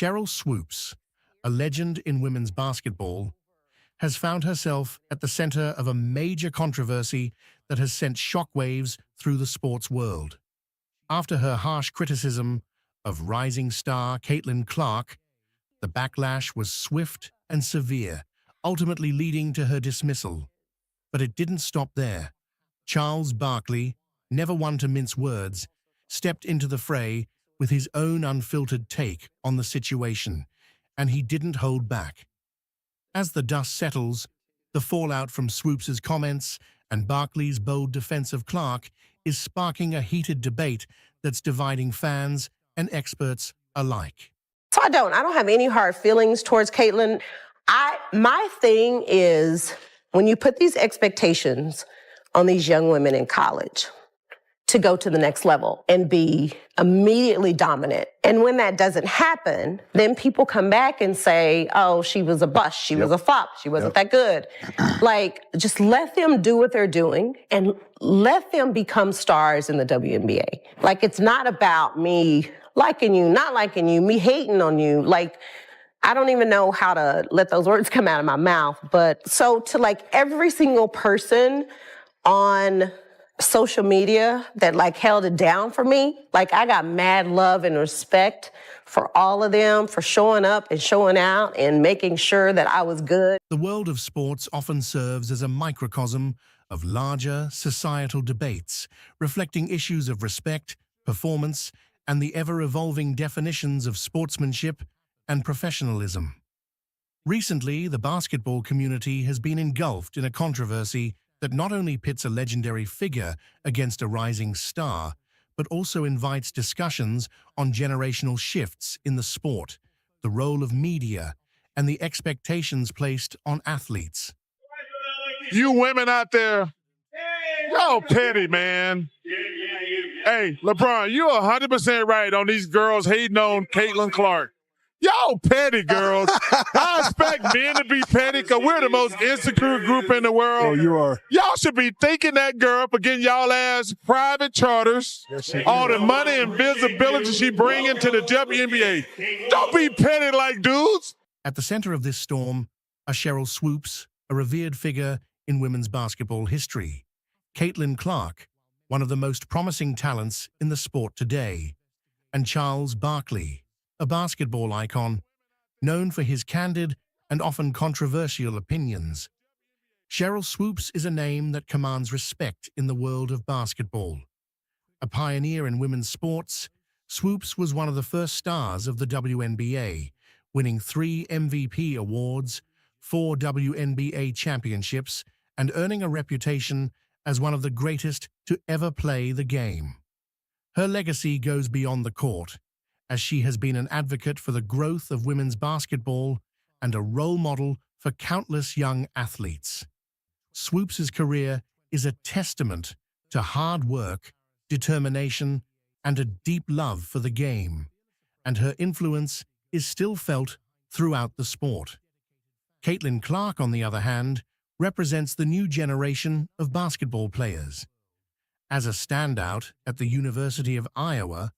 Sheryl Swoops, a legend in women's basketball, has found herself at the center of a major controversy that has sent shockwaves through the sports world. After her harsh criticism of rising star Caitlin Clark, the backlash was swift and severe, ultimately leading to her dismissal. But it didn't stop there. Charles Barkley, never one to mince words, stepped into the fray with his own unfiltered take on the situation, and he didn't hold back. As the dust settles, the fallout from Swoops's comments and Barkley's bold defense of Clark is sparking a heated debate that's dividing fans and experts alike. So I don't have any hard feelings towards Caitlin. My thing is when you put these expectations on these young women in college to go to the next level and be immediately dominant. And when that doesn't happen, then people come back and say, oh, she was a bust, she was a flop, she wasn't that good. Like, just let them do what they're doing and let them become stars in the WNBA. Like, it's not about me liking you, not liking you, me hating on you. Like, I don't even know how to let those words come out of my mouth. But so to like every single person on social media that like held it down for me, like I got mad love and respect for all of them for showing up and showing out and making sure that I was good. The world of sports often serves as a microcosm of larger societal debates, reflecting issues of respect, performance, and the ever-evolving definitions of sportsmanship and professionalism. Recently, the basketball community has been engulfed in a controversy that not only pits a legendary figure against a rising star, but also invites discussions on generational shifts in the sport, the role of media, and the expectations placed on athletes. You women out there, y'all petty, man. Hey, LeBron, you're 100% right on these girls hating on Caitlin Clark. Y'all petty girls. I expect men to be petty because we're the most insecure group in the world. Oh, you are. Y'all should be thanking that girl for getting y'all ass private charters, all the money and visibility she bringing to the WNBA. Don't be petty like dudes. At the center of this storm are Sheryl Swoops, a revered figure in women's basketball history, Caitlin Clark, one of the most promising talents in the sport today, and Charles Barkley, a basketball icon, known for his candid and often controversial opinions. Sheryl Swoops is a name that commands respect in the world of basketball. A pioneer in women's sports, Swoops was one of the first stars of the WNBA, winning 3 MVP awards, 4 WNBA championships, and earning a reputation as one of the greatest to ever play the game. Her legacy goes beyond the court, as she has been an advocate for the growth of women's basketball and a role model for countless young athletes. Swoops's career is a testament to hard work, determination, and a deep love for the game, and her influence is still felt throughout the sport. Caitlin Clark, on the other hand, represents the new generation of basketball players. As a standout at the University of Iowa,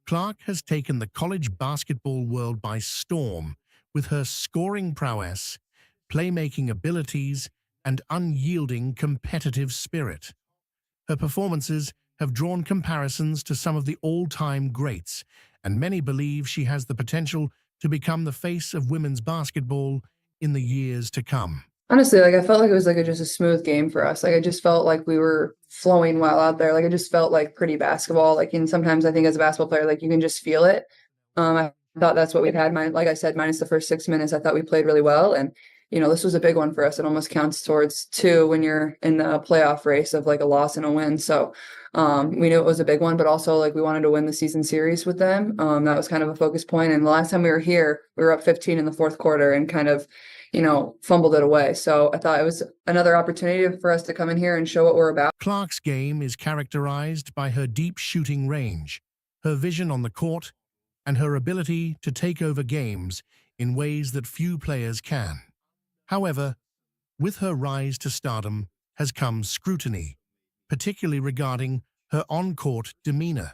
Clark has taken the college basketball world by storm with her scoring prowess, playmaking abilities, and unyielding competitive spirit. Her performances have drawn comparisons to some of the all-time greats, and many believe she has the potential to become the face of women's basketball in the years to come. Honestly, like I felt like it was like just a smooth game for us. Like I just felt like we were flowing well out there. Like it just felt like pretty basketball. Like, and sometimes I think as a basketball player, like you can just feel it. I thought that's what we've had. Like I said, minus the first 6 minutes, I thought we played really well. And this was a big one for us. It almost counts towards 2 when you're in the playoff race of like a loss and a win. So we knew it was a big one, but also like we wanted to win the season series with them. That was kind of a focus point. And the last time we were here, we were up 15 in the fourth quarter and kind of fumbled it away. So I thought it was another opportunity for us to come in here and show what we're about. Clark's game is characterized by her deep shooting range, her vision on the court, and her ability to take over games in ways that few players can. However, with her rise to stardom has come scrutiny, particularly regarding her on-court demeanor.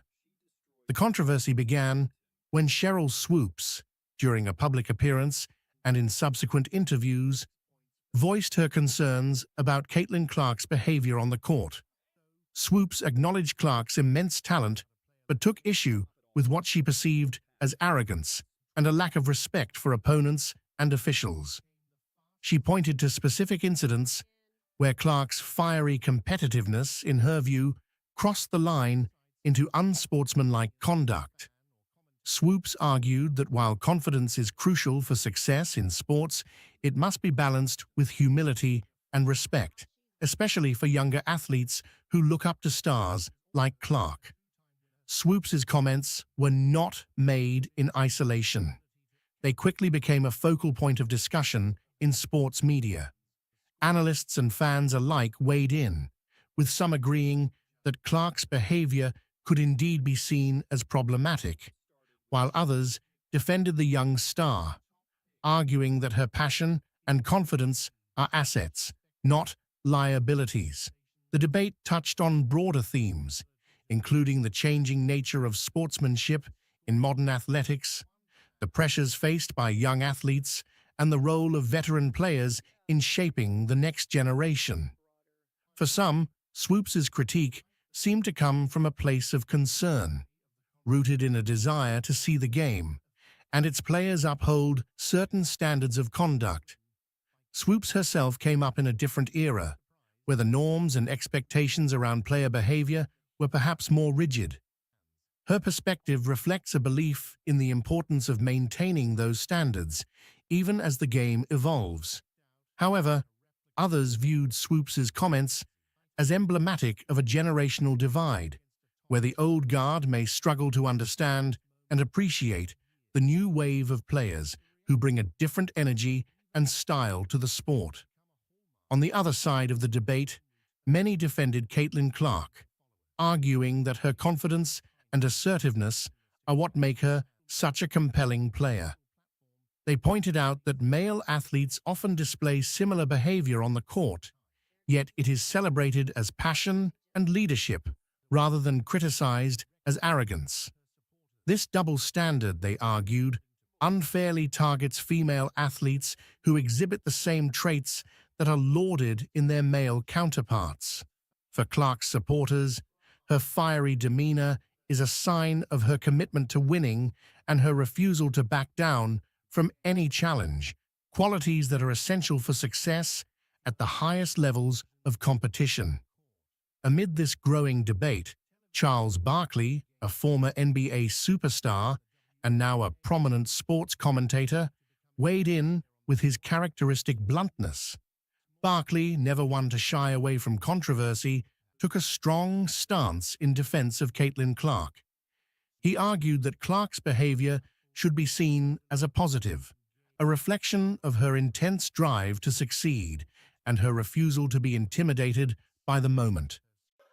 The controversy began when Sheryl Swoops, during a public appearance and in subsequent interviews, voiced her concerns about Caitlin Clark's behavior on the court. Swoops acknowledged Clark's immense talent, but took issue with what she perceived as arrogance and a lack of respect for opponents and officials. She pointed to specific incidents where Clark's fiery competitiveness, in her view, crossed the line into unsportsmanlike conduct. Swoops argued that while confidence is crucial for success in sports, it must be balanced with humility and respect, especially for younger athletes who look up to stars like Clark. Swoops's comments were not made in isolation. They quickly became a focal point of discussion in sports media. Analysts and fans alike weighed in, with some agreeing that Clark's behavior could indeed be seen as problematic, while others defended the young star, arguing that her passion and confidence are assets, not liabilities. The debate touched on broader themes, including the changing nature of sportsmanship in modern athletics, the pressures faced by young athletes, and the role of veteran players in shaping the next generation. For some, Swoops's critique seemed to come from a place of concern, rooted in a desire to see the game and its players uphold certain standards of conduct. Swoops herself came up in a different era, where the norms and expectations around player behavior were perhaps more rigid. Her perspective reflects a belief in the importance of maintaining those standards, even as the game evolves. However, others viewed Swoops's comments as emblematic of a generational divide, where the old guard may struggle to understand and appreciate the new wave of players who bring a different energy and style to the sport. On the other side of the debate, many defended Caitlin Clark, arguing that her confidence and assertiveness are what make her such a compelling player. They pointed out that male athletes often display similar behavior on the court, yet it is celebrated as passion and leadership rather than criticized as arrogance. This double standard, they argued, unfairly targets female athletes who exhibit the same traits that are lauded in their male counterparts. For Clark's supporters, her fiery demeanor is a sign of her commitment to winning and her refusal to back down from any challenge, qualities that are essential for success at the highest levels of competition. Amid this growing debate, Charles Barkley, a former NBA superstar and now a prominent sports commentator, weighed in with his characteristic bluntness. Barkley, never one to shy away from controversy, took a strong stance in defense of Caitlin Clark. He argued that Clark's behavior should be seen as a positive, a reflection of her intense drive to succeed and her refusal to be intimidated by the moment.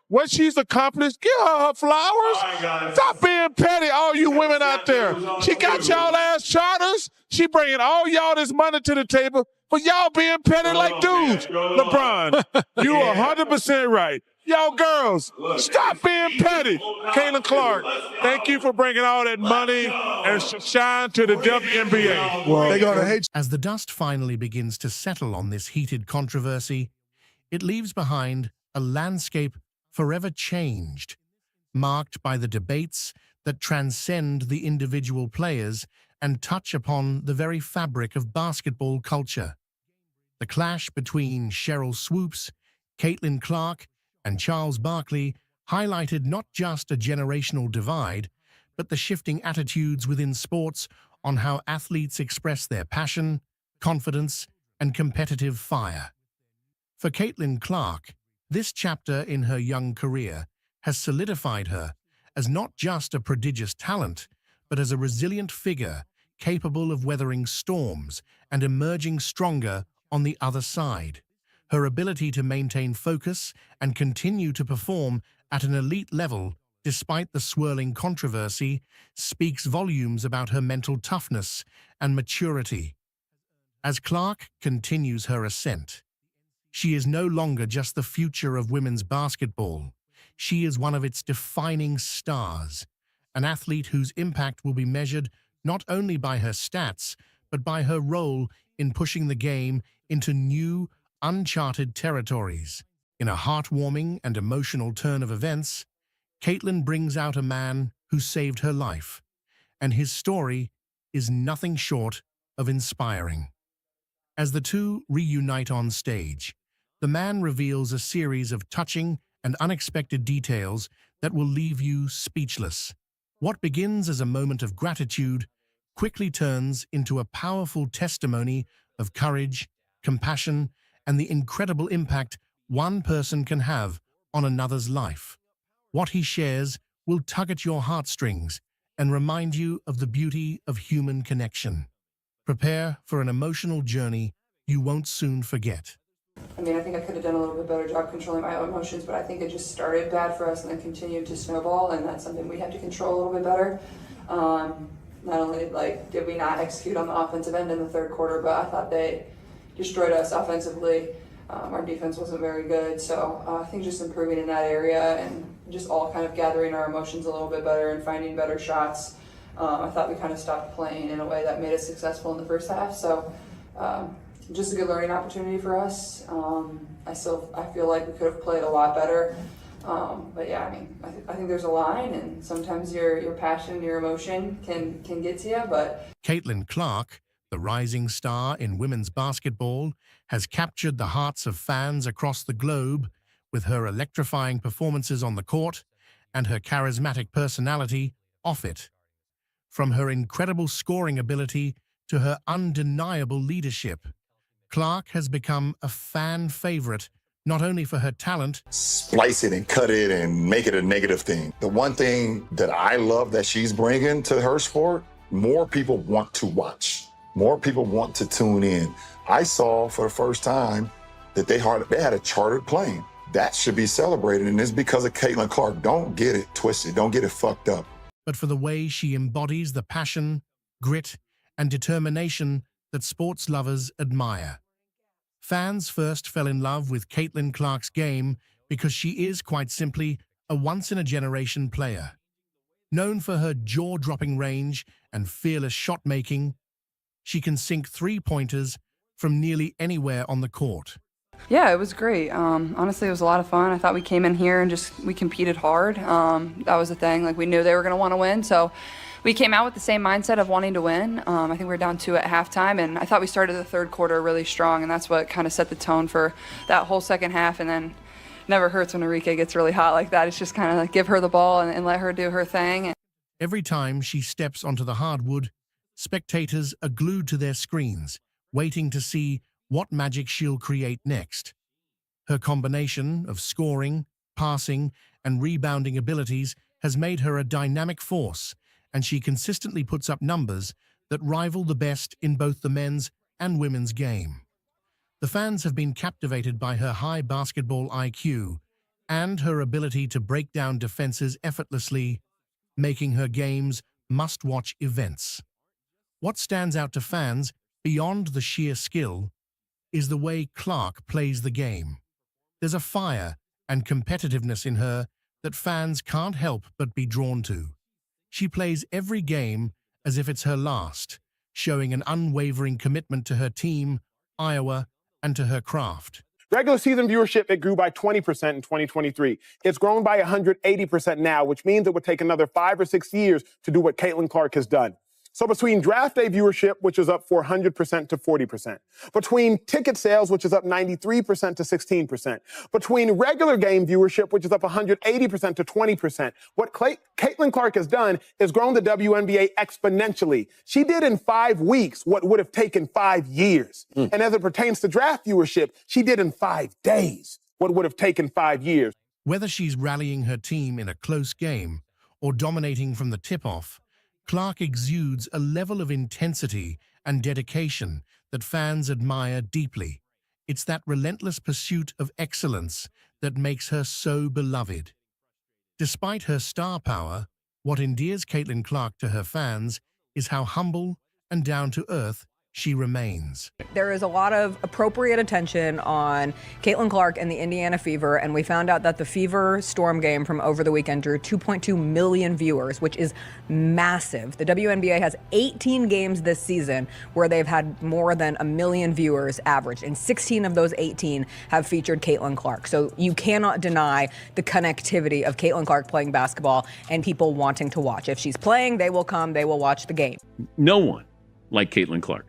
What she's accomplished, give her her flowers. Stop being petty, all you women out there. She got y'all ass charters. She bringing all y'all this money to the table, but y'all being petty like dudes. LeBron, you are 100% right. Y'all girls, stop being petty. Caitlin Clark, thank you for bringing all that money and shine to the WNBA. Well, they're gonna hate. As the dust finally begins to settle on this heated controversy, it leaves behind a landscape forever changed, marked by the debates that transcend the individual players and touch upon the very fabric of basketball culture. The clash between Sheryl Swoops, Caitlin Clark, and Charles Barkley highlighted not just a generational divide, but the shifting attitudes within sports on how athletes express their passion, confidence, and competitive fire. For Caitlin Clark, this chapter in her young career has solidified her as not just a prodigious talent, but as a resilient figure capable of weathering storms and emerging stronger on the other side. Her ability to maintain focus and continue to perform at an elite level despite the swirling controversy speaks volumes about her mental toughness and maturity. As Clark continues her ascent, she is no longer just the future of women's basketball. She is one of its defining stars, an athlete whose impact will be measured not only by her stats, but by her role in pushing the game into new, uncharted territories. In a heartwarming and emotional turn of events, Caitlin brings out a man who saved her life, and his story is nothing short of inspiring. As the two reunite on stage, the man reveals a series of touching and unexpected details that will leave you speechless. What begins as a moment of gratitude quickly turns into a powerful testimony of courage, compassion, and the incredible impact one person can have on another's life. What he shares will tug at your heartstrings and remind you of the beauty of human connection. Prepare for an emotional journey you won't soon forget. I mean, I think I could have done a little bit better job controlling my own emotions, but I think it just started bad for us and then continued to snowball, and that's something we have to control a little bit better. Not only did we not execute on the offensive end in the third quarter, but I thought they destroyed us offensively. Our defense wasn't very good, so I think just improving in that area and just all kind of gathering our emotions a little bit better and finding better shots. I thought we kind of stopped playing in a way that made us successful in the first half, so just a good learning opportunity for us. I feel like we could have played a lot better. But yeah, I mean, I think there's a line, and sometimes your passion, your emotion can get to you, but... Caitlin Clark, the rising star in women's basketball, has captured the hearts of fans across the globe with her electrifying performances on the court and her charismatic personality off it. From her incredible scoring ability to her undeniable leadership, Clark has become a fan favorite not only for her talent, splice it and cut it and make it a negative thing. The one thing that I love that she's bringing to her sport, more people want to watch. More people want to tune in. I saw for the first time that they had a chartered plane. That should be celebrated, and it's because of Caitlin Clark. Don't get it twisted. Don't get it fucked up. but for the way she embodies the passion, grit, and determination that sports lovers admire. Fans first fell in love with Caitlin Clark's game because she is quite simply a once-in-a-generation player. Known for her jaw-dropping range and fearless shot-making, she can sink three-pointers from nearly anywhere on the court. Yeah, it was great. Honestly, it was a lot of fun. I thought we came in here and we competed hard. That was the thing. Like, we knew they were going to want to win, so we came out with the same mindset of wanting to win. I think we were down 2 at halftime, and I thought we started the third quarter really strong, and that's what kind of set the tone for that whole second half. And then never hurts when Enrique gets really hot like that. It's just kind of like give her the ball and let her do her thing. Every time she steps onto the hardwood, spectators are glued to their screens, waiting to see what magic she'll create next. Her combination of scoring, passing, and rebounding abilities has made her a dynamic force, and she consistently puts up numbers that rival the best in both the men's and women's game. The fans have been captivated by her high basketball IQ and her ability to break down defenses effortlessly, making her games must-watch events. What stands out to fans, beyond the sheer skill, is the way Clark plays the game. There's a fire and competitiveness in her that fans can't help but be drawn to. She plays every game as if it's her last, showing an unwavering commitment to her team, Iowa, and to her craft. Regular season viewership, it grew by 20% in 2023. It's grown by 180% now, which means it would take another 5 or 6 years to do what Caitlin Clark has done. So between draft day viewership, which is up 400% to 40%, between ticket sales, which is up 93% to 16%, between regular game viewership, which is up 180% to 20%, what Caitlin Clark has done is grown the WNBA exponentially. She did in 5 weeks what would have taken 5 years. And as it pertains to draft viewership, she did in 5 days what would have taken 5 years. Whether she's rallying her team in a close game or dominating from the tip-off, Clark exudes a level of intensity and dedication that fans admire deeply. It's that relentless pursuit of excellence that makes her so beloved. Despite her star power, what endears Caitlin Clark to her fans is how humble and down-to-earth she remains. There is a lot of appropriate attention on Caitlin Clark and the Indiana Fever, and we found out that the Fever Storm game from over the weekend drew 2.2 million viewers, which is massive. The WNBA has 18 games this season where they've had more than 1 million viewers average, and 16 of those 18 have featured Caitlin Clark. So you cannot deny the connectivity of Caitlin Clark playing basketball and people wanting to watch. If she's playing, they will come, they will watch the game. No one like Caitlin Clark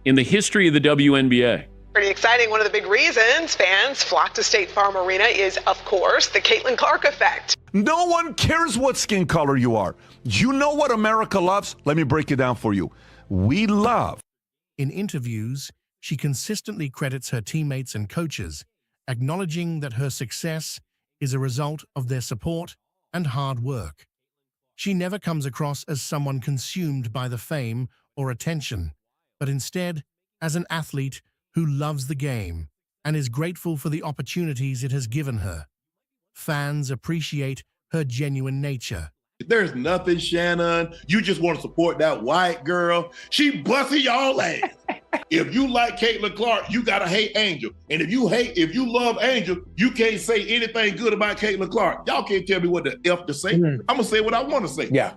in the history of the WNBA. Pretty exciting. One of the big reasons fans flock to State Farm Arena is, of course, the Caitlin Clark effect. No one cares what skin color you are. You know what America loves? Let me break it down for you. We love. In interviews, she consistently credits her teammates and coaches, acknowledging that her success is a result of their support and hard work. She never comes across as someone consumed by the fame or attention, but instead as an athlete who loves the game and is grateful for the opportunities it has given her. Fans appreciate her genuine nature. There's nothing, Shannon. You just want to support that white girl. She busting y'all ass. If you like Caitlin Clark, you gotta hate Angel. And if you love Angel, you can't say anything good about Caitlin Clark. Y'all can't tell me what the F to say. I'm gonna say what I want to say. Yeah.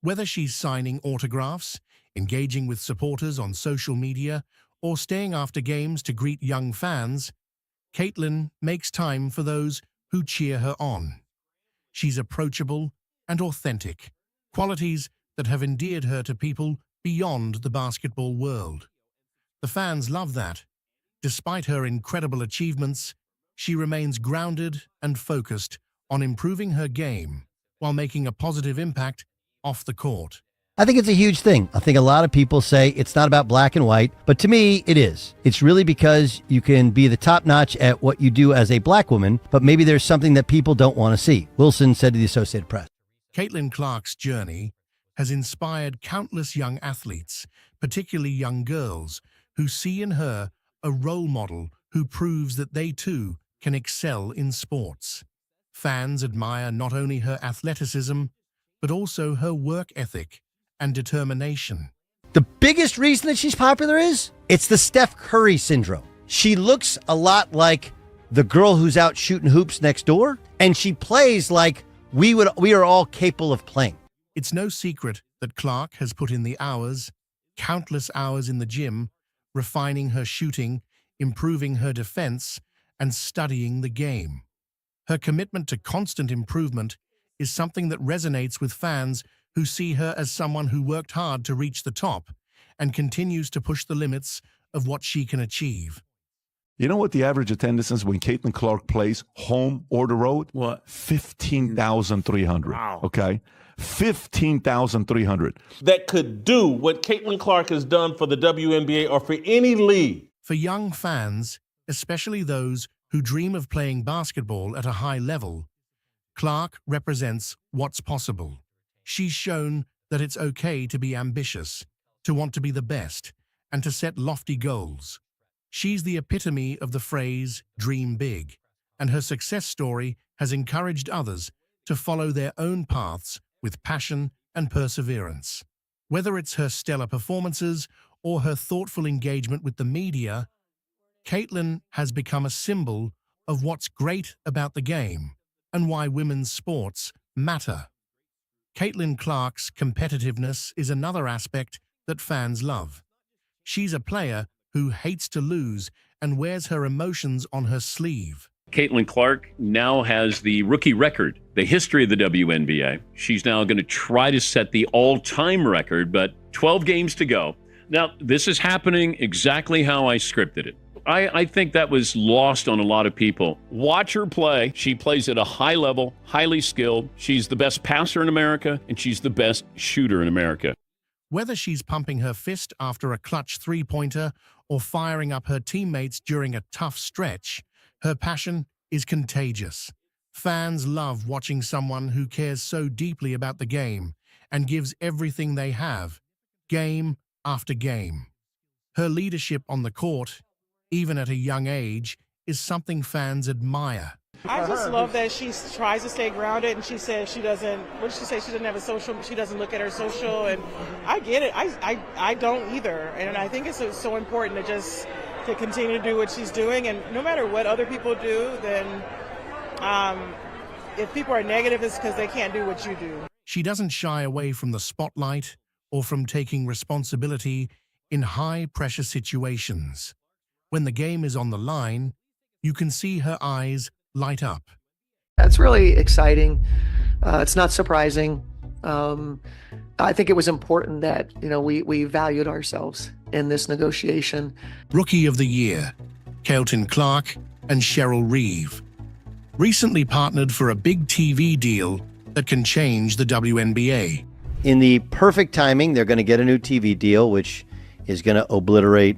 Whether she's signing autographs, engaging with supporters on social media, or staying after games to greet young fans, Caitlin makes time for those who cheer her on. She's approachable and authentic, qualities that have endeared her to people beyond the basketball world. The fans love that. Despite her incredible achievements, she remains grounded and focused on improving her game while making a positive impact off the court. I think it's a huge thing. I think a lot of people say it's not about black and white, but to me, it is. It's really because you can be the top notch at what you do as a black woman, but maybe there's something that people don't want to see, Wilson said to the Associated Press. Caitlin Clark's journey has inspired countless young athletes, particularly young girls, who see in her a role model who proves that they too can excel in sports. Fans admire not only her athleticism, but also her work ethic and determination. The biggest reason that she's popular is it's the Steph Curry syndrome. She looks a lot like the girl who's out shooting hoops next door, and she plays like we are all capable of playing. It's no secret that Clark has put in the hours, countless hours in the gym, refining her shooting, improving her defense, and studying the game. Her commitment to constant improvement is something that resonates with fans who see her as someone who worked hard to reach the top and continues to push the limits of what she can achieve. You know what the average attendance is when Caitlin Clark plays home or the road? What? 15,300. Wow. Okay? 15,300. That could do what Caitlin Clark has done for the WNBA or for any league. For young fans, especially those who dream of playing basketball at a high level, Clark represents what's possible. She's shown that it's okay to be ambitious, to want to be the best, and to set lofty goals. She's the epitome of the phrase, dream big, and her success story has encouraged others to follow their own paths with passion and perseverance. Whether it's her stellar performances or her thoughtful engagement with the media, Caitlin has become a symbol of what's great about the game and why women's sports matter. Caitlin Clark's competitiveness is another aspect that fans love. She's a player who hates to lose and wears her emotions on her sleeve. Caitlin Clark now has the rookie record, the history of the WNBA. She's now going to try to set the all-time record, but 12 games to go. Now, this is happening exactly how I scripted it. I think that was lost on a lot of people. Watch her play. She plays at a high level, highly skilled. She's the best passer in America, and she's the best shooter in America. Whether she's pumping her fist after a clutch three-pointer or firing up her teammates during a tough stretch, her passion is contagious. Fans love watching someone who cares so deeply about the game and gives everything they have, game after game. Her leadership on the court, even at a young age, is something fans admire. I just love that she tries to stay grounded, and she says she doesn't. What did she say? She doesn't have a social. She doesn't look at her social, and I get it. I don't either, and I think it's so important to continue to do what she's doing, and no matter what other people do, then if people are negative, it's because they can't do what you do. She doesn't shy away from the spotlight or from taking responsibility in high-pressure situations. When the game is on the line, you can see her eyes light up. That's really exciting. It's not surprising. I think it was important that, we valued ourselves in this negotiation. Rookie of the Year, Caitlin Clark and Sheryl Reeve, recently partnered for a big TV deal that can change the WNBA. In the perfect timing, they're going to get a new TV deal, which is going to obliterate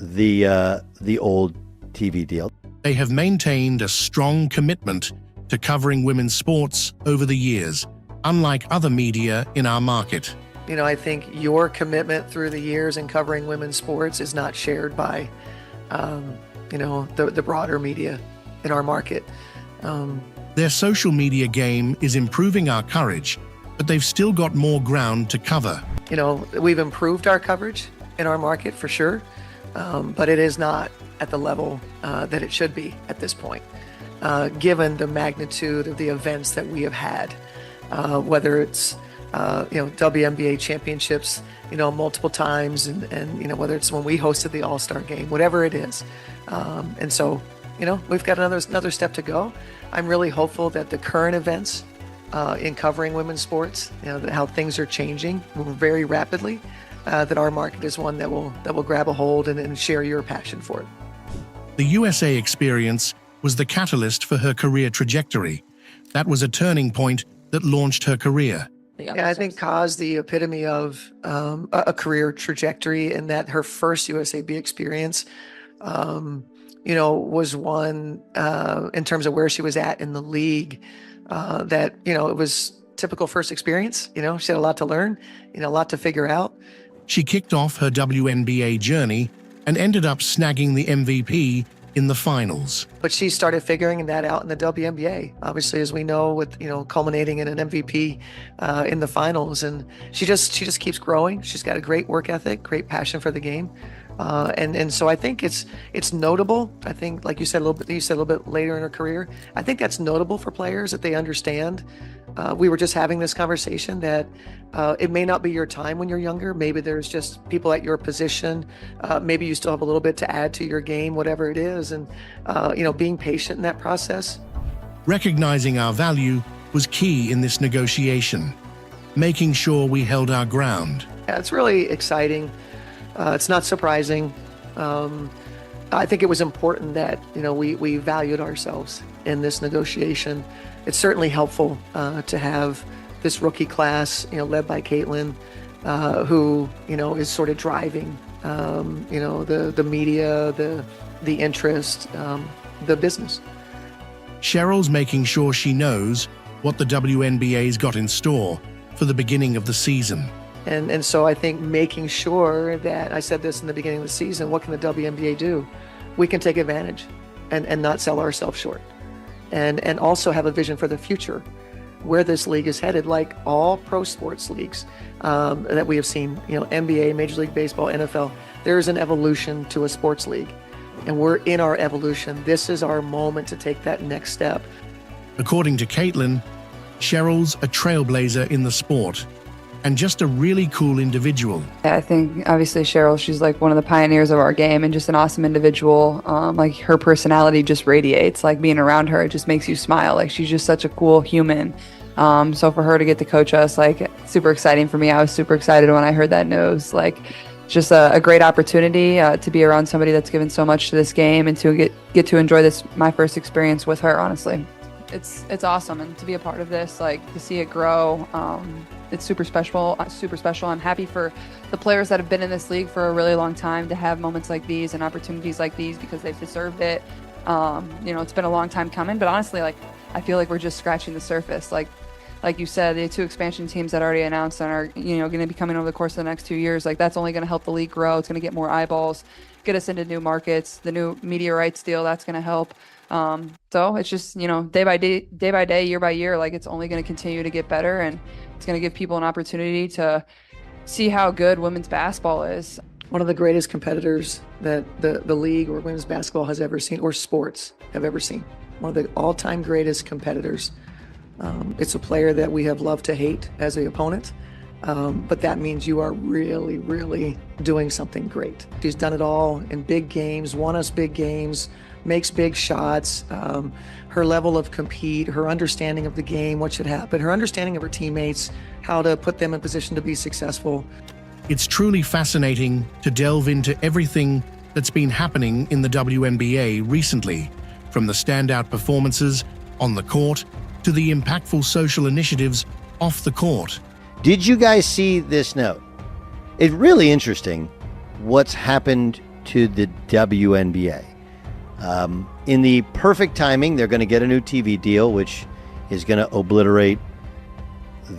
the old TV deal. They have maintained a strong commitment to covering women's sports over the years, unlike other media in our market. I think your commitment through the years in covering women's sports is not shared by, the broader media in our market. Their social media game is improving our coverage, but they've still got more ground to cover. We've improved our coverage in our market for sure, but it is not at the level that it should be at this point, given the magnitude of the events that we have had, whether it's WNBA championships, multiple times, and whether it's when we hosted the All-Star game, whatever it is. And so, we've got another step to go. I'm really hopeful that the current events in covering women's sports, how things are changing very rapidly, that our market is one that will grab a hold and share your passion for it. The USA experience was the catalyst for her career trajectory. That was a turning point that launched her career. Yeah, I think caused the epitome of a career trajectory, in that her first USAB experience, was one in terms of where she was at in the league, that, it was typical first experience. She had a lot to learn, a lot to figure out. She kicked off her WNBA journey and ended up snagging the MVP in the finals. But she started figuring that out in the WNBA, obviously, as we know, with, culminating in an MVP in the finals. And she just keeps growing. She's got a great work ethic, great passion for the game. And so I think it's notable. I think, like you said a little bit later in her career, I think that's notable for players, that they understand. We were just having this conversation that it may not be your time when you're younger. Maybe there's just people at your position. Maybe you still have a little bit to add to your game, whatever it is. And, being patient in that process. Recognizing our value was key in this negotiation, making sure we held our ground. Yeah, it's really exciting. It's not surprising. I think it was important that, we valued ourselves in this negotiation. It's certainly helpful to have this rookie class, led by Caitlin, who, is sort of driving, the media, the interest, the business. Sheryl's making sure she knows what the WNBA's got in store for the beginning of the season. And so I think making sure that, I said this in the beginning of the season, what can the WNBA do? We can take advantage and not sell ourselves short. And also have a vision for the future, where this league is headed, like all pro sports leagues that we have seen, NBA, Major League Baseball, NFL. There is an evolution to a sports league, and we're in our evolution. This is our moment to take that next step. According to Caitlin, Sheryl's a trailblazer in the sport, and just a really cool individual. Yeah, I think obviously Sheryl, she's like one of the pioneers of our game and just an awesome individual. Like her personality just radiates, like being around her, it just makes you smile. Like she's just such a cool human. So for her to get to coach us, like super exciting for me. I was super excited when I heard that news. Like just a great opportunity to be around somebody that's given so much to this game and to get to enjoy this, my first experience with her, honestly. It's awesome, and to be a part of this, like to see it grow, it's super special. I'm happy for the players that have been in this league for a really long time to have moments like these and opportunities like these, because they've deserved it. It's been a long time coming, but honestly, like I feel like we're just scratching the surface. Like like you said, the 2 expansion teams that already announced and are, going to be coming over the course of the next 2 years, like that's only going to help the league grow. It's going to get more eyeballs, get us into new markets. The new media rights deal, that's going to help. So it's just, day by day, year by year, like it's only going to continue to get better, and it's going to give people an opportunity to see how good women's basketball is. One of the greatest competitors that the league or women's basketball has ever seen, or sports have ever seen. One of the all-time greatest competitors. It's a player that we have loved to hate as an opponent, but that means you are really, really doing something great. She's done it all in big games, won us big games, makes big shots. Her level of compete, her understanding of the game, what should happen, her understanding of her teammates, how to put them in position to be successful. It's truly fascinating to delve into everything that's been happening in the WNBA recently, from the standout performances on the court to the impactful social initiatives off the court. Did you guys see this note? It's really interesting what's happened to the WNBA. In the perfect timing, they're going to get a new TV deal, which is going to obliterate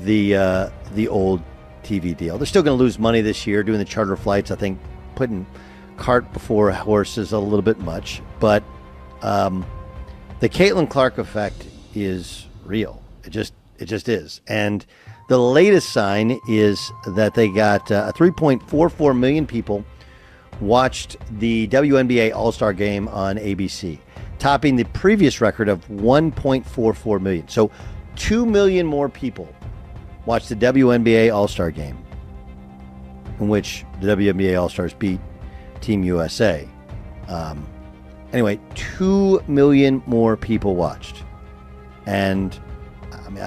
the old TV deal. They're still going to lose money this year doing the charter flights. I think putting cart before horse is a little bit much, but the Caitlin Clark effect is real. It just is. And the latest sign is that they got 3.44 million people watched the WNBA All-Star Game on ABC, topping the previous record of 1.44 million. So 2 million more people watched the WNBA All-Star Game, in which the WNBA All-Stars beat Team USA. Anyway, 2 million more people watched. And I mean,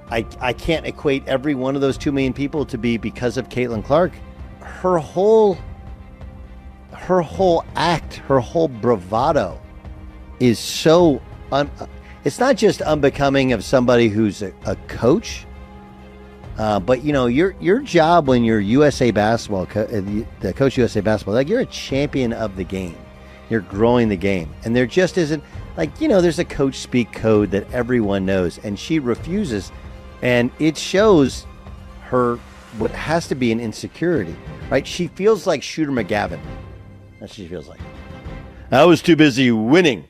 I can't equate every one of those 2 million people to be because of Caitlin Clark. Her whole act, her whole bravado is so it's not just unbecoming of somebody who's a coach, but your job when you're USA basketball, the coach USA basketball, like you're a champion of the game. You're growing the game, and there just isn't there's a coach speak code that everyone knows, and she refuses, and it shows her what has to be an insecurity, right? She feels like Shooter McGavin. That's what she feels like. I was too busy winning.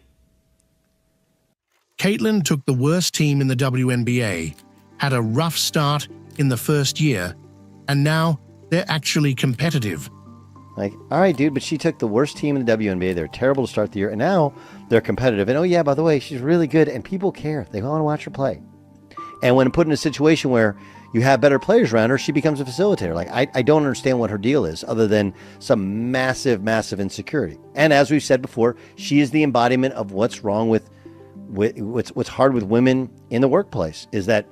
Caitlin took the worst team in the WNBA, had a rough start in the first year, and now they're actually competitive. Like, all right, dude, but she took the worst team in the WNBA. They're terrible to start the year, and now they're competitive. And oh yeah, by the way, she's really good, and people care. They want to watch her play. And when put in a situation where you have better players around her, she becomes a facilitator. Like, I don't understand what her deal is other than some massive, massive insecurity. And as we've said before, she is the embodiment of what's wrong with what's hard with women in the workplace, is that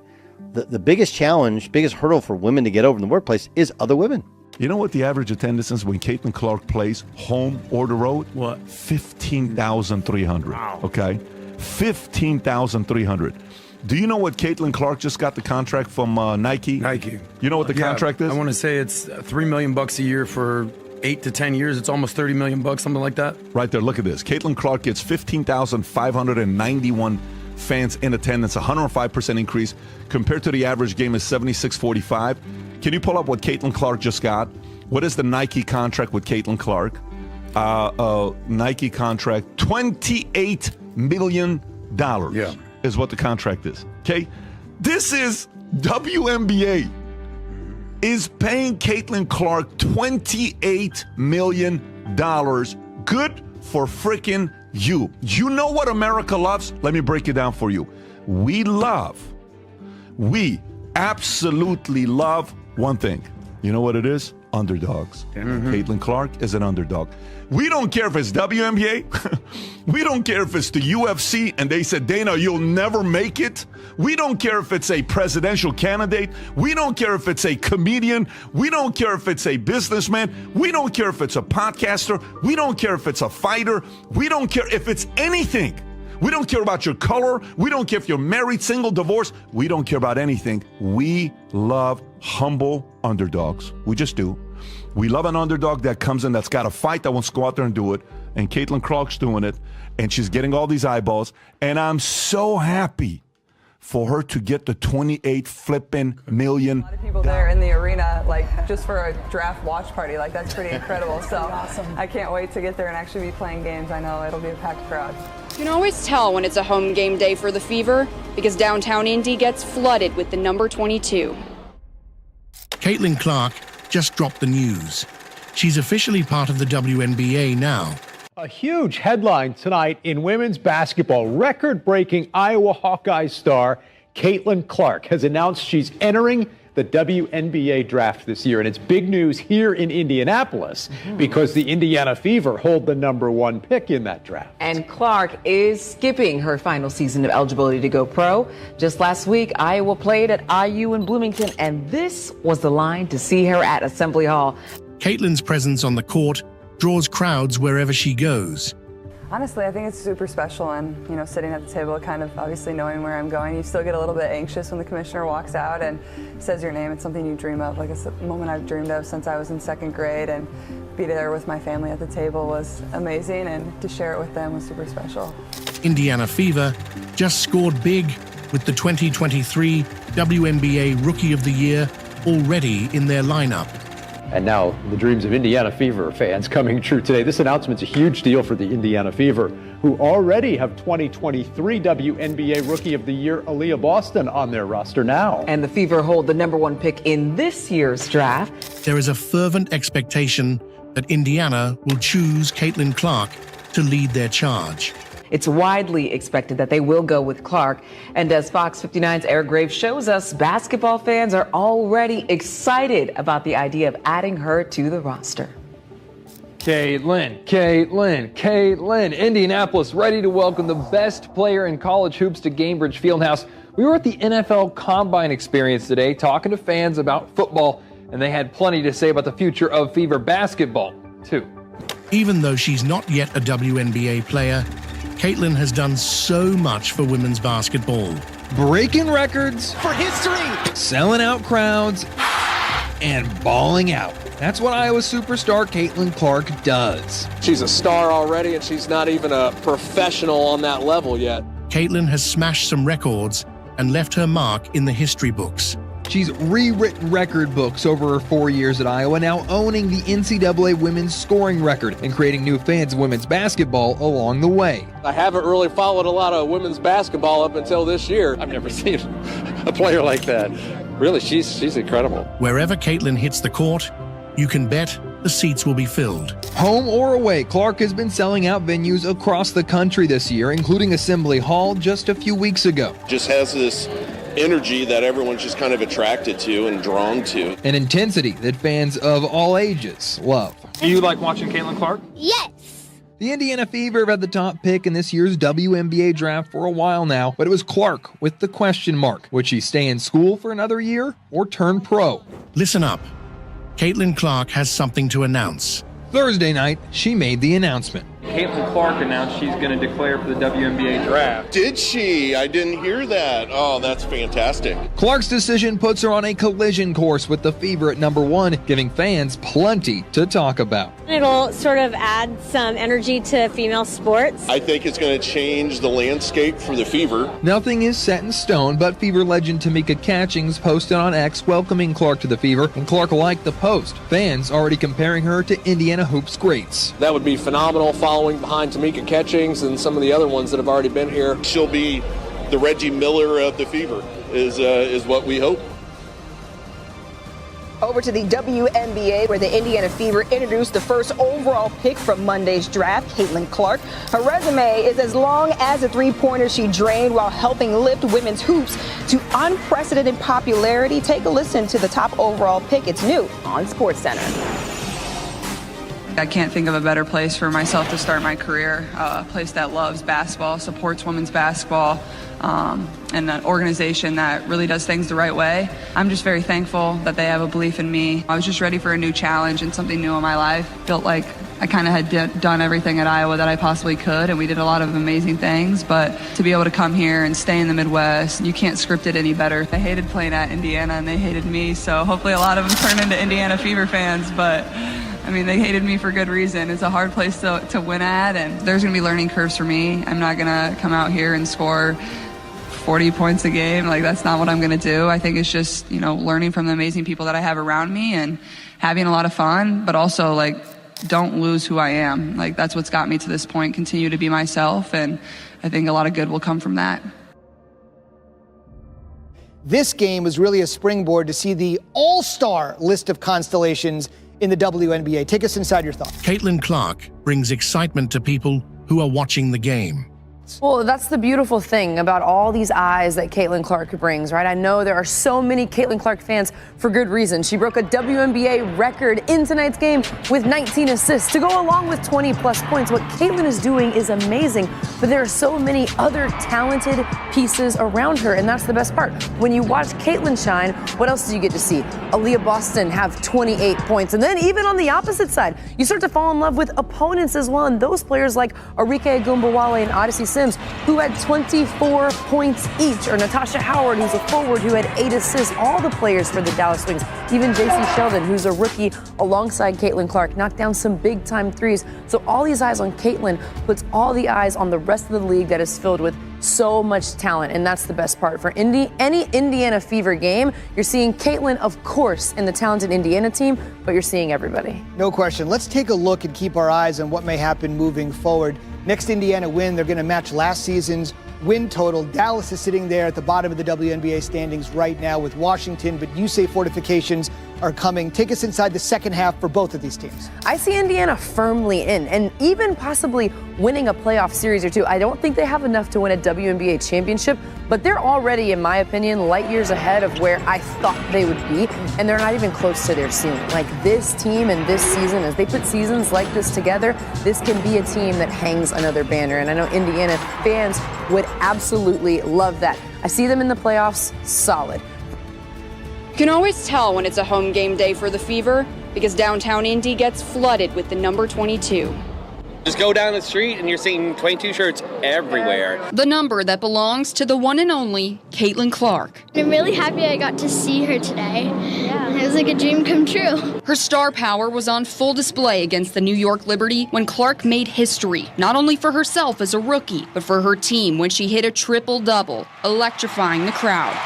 the biggest challenge, biggest hurdle for women to get over in the workplace is other women. You know what the average attendance is when Caitlin Clark plays home or the road? What? 15,300. Wow. Okay? 15,300. Do you know what Caitlin Clark just got the contract from Nike? Nike. You know what the contract is? I want to say it's $3 million a year for 8 to 10 years. It's almost $30 million, something like that. Right there. Look at this. Caitlin Clark gets 15,591 fans in attendance, 105% increase compared to the average game is 76.45. Can you pull up what Caitlin Clark just got? What is the Nike contract with Caitlin Clark? Nike contract, $28 million. Yeah. Is what the contract is. Okay? This is WNBA is paying Caitlin Clark $28 million. Good for freaking you. You know what America loves? Let me break it down for you. We absolutely love one thing. You know what it is? Underdogs. Mm-hmm. Caitlin Clark is an underdog. We don't care if it's WNBA. We don't care if it's the UFC and they said, Dana, you'll never make it. We don't care if it's a presidential candidate. We don't care if it's a comedian. We don't care if it's a businessman. We don't care if it's a podcaster. We don't care if it's a fighter. We don't care if it's anything. We don't care about your color. We don't care if you're married, single, divorced. We don't care about anything. We love humble underdogs. We just do. We love an underdog that comes in, that's got a fight, that wants to go out there and do it. And Caitlin Clark's doing it. And she's getting all these eyeballs. And I'm so happy for her to get the 28 flipping million. People there in the arena, like just for a draft watch party, like that's pretty incredible. So awesome. I can't wait to get there and actually be playing games. I know it'll be a packed crowd. You can always tell when it's a home game day for the Fever because downtown Indy gets flooded with the number 22. Caitlin Clark just dropped the news. She's officially part of the WNBA now. A huge headline tonight in women's basketball. Record-breaking Iowa Hawkeyes star Caitlin Clark has announced she's entering the WNBA draft this year. And it's big news here in Indianapolis because the Indiana Fever hold the #1 pick in that draft. And Clark is skipping her final season of eligibility to go pro. Just last week, Iowa played at IU in Bloomington, and this was the line to see her at Assembly Hall. Caitlin's presence on the court draws crowds wherever she goes. Honestly, I think it's super special, and sitting at the table, kind of obviously knowing where I'm going, you still get a little bit anxious when the commissioner walks out and says your name. It's something you dream of, like a moment I've dreamed of since I was in 2nd grade, and be there with my family at the table was amazing, and to share it with them was super special. Indiana Fever just scored big with the 2023 WNBA Rookie of the Year already in their lineup. And now the dreams of Indiana Fever fans coming true today. This announcement's a huge deal for the Indiana Fever, who already have 2023 WNBA Rookie of the Year Aaliyah Boston on their roster now. And the Fever hold the #1 pick in this year's draft. There is a fervent expectation that Indiana will choose Caitlin Clark to lead their charge. It's widely expected that they will go with Clark. And as Fox 59's Eric Graves shows us, basketball fans are already excited about the idea of adding her to the roster. Caitlin, Indianapolis ready to welcome the best player in college hoops to Gainbridge Fieldhouse. We were at the NFL Combine Experience today talking to fans about football, and they had plenty to say about the future of Fever basketball, too. Even though she's not yet a WNBA player, Caitlin has done so much for women's basketball. Breaking records for history, selling out crowds, and balling out. That's what Iowa superstar Caitlin Clark does. She's a star already, and she's not even a professional on that level yet. Caitlin has smashed some records and left her mark in the history books. She's rewritten record books over her 4 years at Iowa, now owning the NCAA women's scoring record and creating new fans of women's basketball along the way. I haven't really followed a lot of women's basketball up until this year. I've never seen a player like that. Really, she's incredible. Wherever Caitlin hits the court, you can bet the seats will be filled. Home or away, Clark has been selling out venues across the country this year, including Assembly Hall just a few weeks ago. Just has this energy that everyone's just kind of attracted to and drawn to. An intensity that fans of all ages love. Do you like watching Caitlin Clark? Yes! The Indiana Fever have had the top pick in this year's WNBA draft for a while now, but it was Clark with the question mark. Would she stay in school for another year or turn pro? Listen up. Caitlin Clark has something to announce. Thursday night, she made the announcement. Caitlin Clark announced she's going to declare for the WNBA draft. Did she? I didn't hear that. Oh, that's fantastic. Clark's decision puts her on a collision course with the Fever at #1, giving fans plenty to talk about. It'll sort of add some energy to female sports. I think it's going to change the landscape for the Fever. Nothing is set in stone, but Fever legend Tamika Catchings posted on X welcoming Clark to the Fever, and Clark liked the post. Fans already comparing her to Indiana hoops greats. That would be phenomenal, following behind Tamika Catchings and some of the other ones that have already been here. She'll be the Reggie Miller of the Fever, is what we hope. Over to the WNBA, where the Indiana Fever introduced the first overall pick from Monday's draft, Caitlin Clark. Her resume is as long as the three-pointers she drained while helping lift women's hoops to unprecedented popularity. Take a listen to the top overall pick. It's new on SportsCenter. I can't think of a better place for myself to start my career, a place that loves basketball, supports women's basketball, and an organization that really does things the right way. I'm just very thankful that they have a belief in me. I was just ready for a new challenge and something new in my life. Felt like I kind of had done everything at Iowa that I possibly could, and we did a lot of amazing things, but to be able to come here and stay in the Midwest, you can't script it any better. I hated playing at Indiana, and they hated me, so hopefully a lot of them turn into Indiana Fever fans, but I mean, they hated me for good reason. It's a hard place to win at, and there's going to be learning curves for me. I'm not going to come out here and score 40 points a game. Like, that's not what I'm going to do. I think it's just, learning from the amazing people that I have around me and having a lot of fun, but also, like, don't lose who I am. Like, that's what's got me to this point. Continue to be myself, and I think a lot of good will come from that. This game was really a springboard to see the all-star list of constellations in the WNBA. Take us inside your thoughts. Caitlin Clark brings excitement to people who are watching the game. Well, that's the beautiful thing about all these eyes that Caitlin Clark brings, right? I know there are so many Caitlin Clark fans for good reason. She broke a WNBA record in tonight's game with 19 assists to go along with 20-plus points. What Caitlin is doing is amazing, but there are so many other talented pieces around her, and that's the best part. When you watch Caitlin shine, what else do you get to see? Aaliyah Boston have 28 points, and then even on the opposite side, you start to fall in love with opponents as well, and those players like Arike Agumbawale and Odyssey Sims, who had 24 points each, or Natasha Howard, who's a forward who had 8 assists. All the players for the Dallas Wings, even JC Sheldon, who's a rookie alongside Caitlin Clark, knocked down some big-time threes. So all these eyes on Caitlin puts all the eyes on the rest of the league that is filled with so much talent, and that's the best part. For any Indiana Fever game, you're seeing Caitlin, of course, in the talented Indiana team, but you're seeing everybody. No question. Let's take a look and keep our eyes on what may happen moving forward. Next Indiana win, they're going to match last season's win total. Dallas is sitting there at the bottom of the WNBA standings right now with Washington, but you say fortifications are coming. Take us inside the second half for both of these teams. I see Indiana firmly in, and even possibly winning a playoff series or two. I don't think they have enough to win a WNBA championship, but they're already, in my opinion, light years ahead of where I thought they would be, and they're not even close to their ceiling. Like, this team and this season, as they put seasons like this together, this can be a team that hangs another banner, and I know Indiana fans would absolutely love that. I see them in the playoffs solid. You can always tell when it's a home game day for the Fever because downtown Indy gets flooded with the number 22. Just go down the street and you're seeing 22 shirts everywhere. The number that belongs to the one and only Caitlin Clark. I'm really happy I got to see her today. Yeah. It was like a dream come true. Her star power was on full display against the New York Liberty when Clark made history, not only for herself as a rookie, but for her team when she hit a triple-double, electrifying the crowd.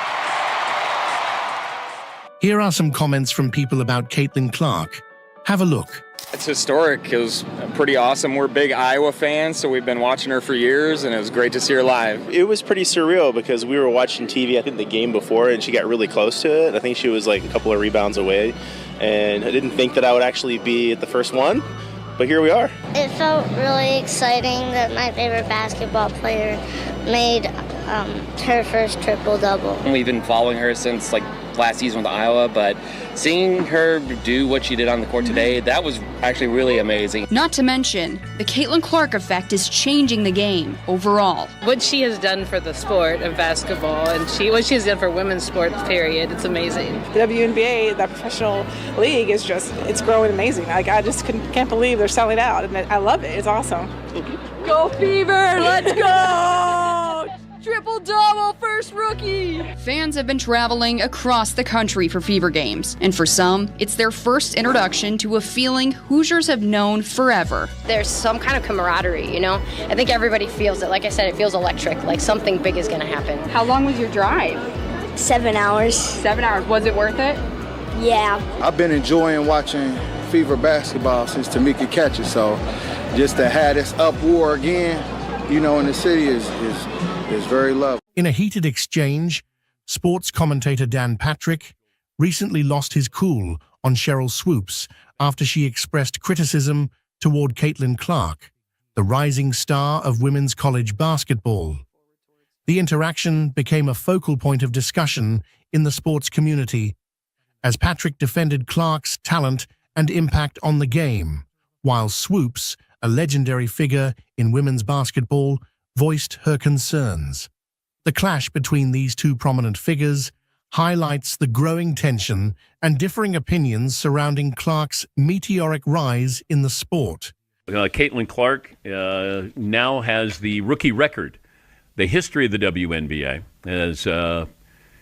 Here are some comments from people about Caitlin Clark. Have a look. It's historic. It was pretty awesome. We're big Iowa fans, so we've been watching her for years, and it was great to see her live. It was pretty surreal because we were watching TV, I think, the game before, and she got really close to it. I think she was like a couple of rebounds away, and I didn't think that I would actually be at the first one, but here we are. It felt really exciting that my favorite basketball player made her first triple-double. We've been following her since last season with Iowa, but seeing her do what she did on the court today, that was actually really amazing. Not to mention, the Caitlin Clark effect is changing the game overall. What she has done for the sport of basketball and what she has done for women's sports, period, it's amazing. The WNBA, that professional league, is it's growing amazing. I just can't believe they're selling out, and I love it. It's awesome. Go Fever, let's go! Triple-double, first rookie! Fans have been traveling across the country for Fever games, and for some, it's their first introduction to a feeling Hoosiers have known forever. There's some kind of camaraderie, I think everybody feels it. Like I said, it feels electric, like something big is gonna happen. How long was your drive? 7 hours. 7 hours. Was it worth it? Yeah. I've been enjoying watching Fever basketball since Tamika Catcher, so just to have this up war again, in the city is very lovely. In a heated exchange, sports commentator Dan Patrick recently lost his cool on Sheryl Swoops after she expressed criticism toward Caitlin Clark, the rising star of women's college basketball. The interaction became a focal point of discussion in the sports community as Patrick defended Clark's talent and impact on the game, while Swoops, a legendary figure in women's basketball, voiced her concerns. The clash between these two prominent figures highlights the growing tension and differing opinions surrounding Clark's meteoric rise in the sport. Caitlin Clark now has the rookie record, the history of the WNBA, as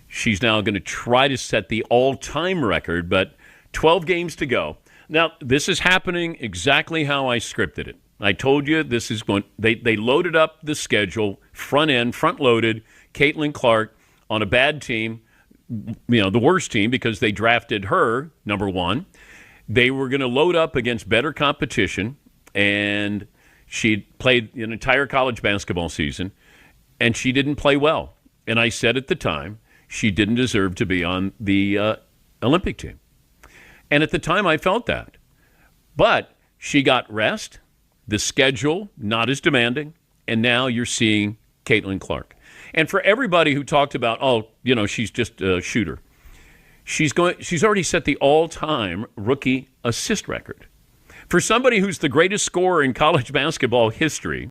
she's now going to try to set the all-time record, but 12 games to go. Now, this is happening exactly how I scripted it. I told you this is going. They loaded up the schedule, front loaded. Caitlin Clark on a bad team, the worst team because they drafted her, number one. They were going to load up against better competition, and she played an entire college basketball season, and she didn't play well. And I said at the time, she didn't deserve to be on the Olympic team. And at the time, I felt that. But she got rest, the schedule not as demanding, and now you're seeing Caitlin Clark. And for everybody who talked about, she's just a shooter, she's already set the all-time rookie assist record. For somebody who's the greatest scorer in college basketball history,